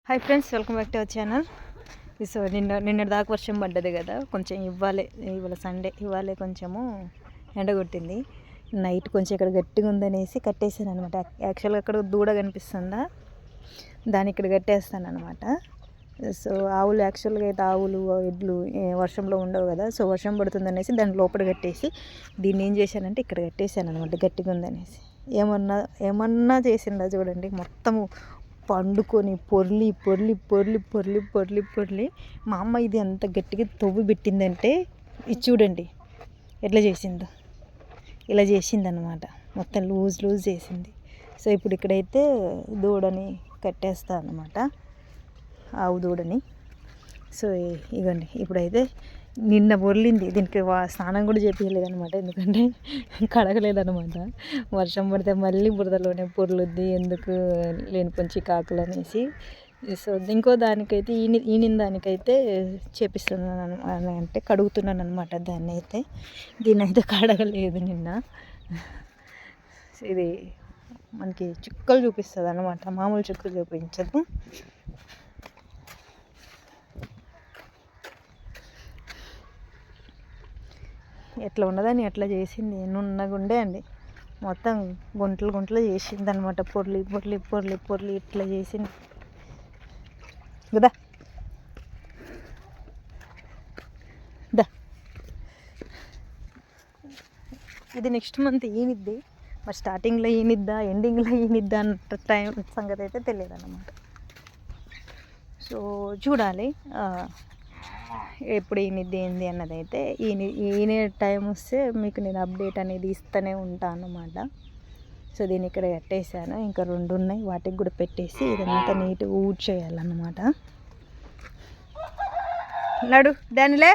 Hi friends, welcome back to our channel. So నిన్న దాకా వర్షం పడ్డది కదా, కొంచెం ఇవాళ సండే ఇవాళ కొంచెము ఎండ కొట్టింది. నైట్ కొంచెం ఇక్కడ గట్టిగా ఉందనేసి కట్టేసాను అనమాట. యాక్చువల్గా అక్కడ దూడ కనిపిస్తుందా, దాన్ని ఇక్కడ కట్టేస్తాను అనమాట. సో యాక్చువల్గా అయితే ఆవులు ఎడ్లు వర్షంలో ఉండవు కదా, సో వర్షం పడుతుందనేసి దాని లోపల కట్టేసి దీన్ని ఏం చేశానంటే ఇక్కడ కట్టేసాను అనమాట, గట్టిగా ఉందనేసి. ఏమన్నా చేసిందా చూడండి, మొత్తము పండుకొని పొర్లి పొర్లి పొర్లి పొర్లి పొర్లి పొర్లి మా అమ్మ ఇది అంత గట్టిగా తవ్వి పెట్టిందంటే ఇది చూడండి ఎట్లా చేసిందో. ఇలా చేసిందనమాట, మొత్తం లూజ్ చేసింది. సో ఇప్పుడు ఇక్కడైతే దూడని కట్టేస్తా అనమాట, ఆవు దూడని. సో ఇగండి ఇప్పుడైతే నిన్న పొర్లింది, దీనికి స్నానం కూడా చేపించలేదనమాట, ఎందుకంటే కడగలేదనమాట. వర్షం పడితే మళ్ళీ బురదలోనే పొర్లుద్ది, ఎందుకు లేనిపోని చికాకులు అనేసి. సో ఇంకో దానికైతే ఈనిన దానికైతే చేపిస్తున్నాను, అంటే కడుగుతున్నాను అనమాట దాన్ని అయితే. దీన్ని అయితే కడగలేదు నిన్న. ఇది మనకి చుక్కలు చూపిస్తుంది అనమాట, మామూలు చుక్కలు చూపించదు. ఎట్లా ఉన్నదని ఎట్లా చేసింది, నున్నగుండే అండి, మొత్తం గుంటలు చేసింది అనమాట. పొర్లి పొర్లి పొర్లి పొర్లి ఇట్లా చేసింది కదా. ఇది నెక్స్ట్ మంత్ ఈనిద్ది, మరి స్టార్టింగ్లో ఈనిద్దా ఎండింగ్లో ఈనిద్దా అన్న టైం సంగతి అయితే తెలియదు అన్నమాట. సో చూడాలి ఎప్పుడు ఈనిద్ది ఏంది అన్నది అయితే. ఈయన టైం వస్తే మీకు నేను అప్డేట్ అనేది ఇస్తూనే ఉంటాను అన్నమాట. సో దీన్ని ఇక్కడ కట్టేసాను, ఇంకా 2 ఉన్నాయి, వాటికి కూడా పెట్టేసి ఇదంతా నీట్గా ఊడ్చేయాలన్నమాట. నడు దానిలే.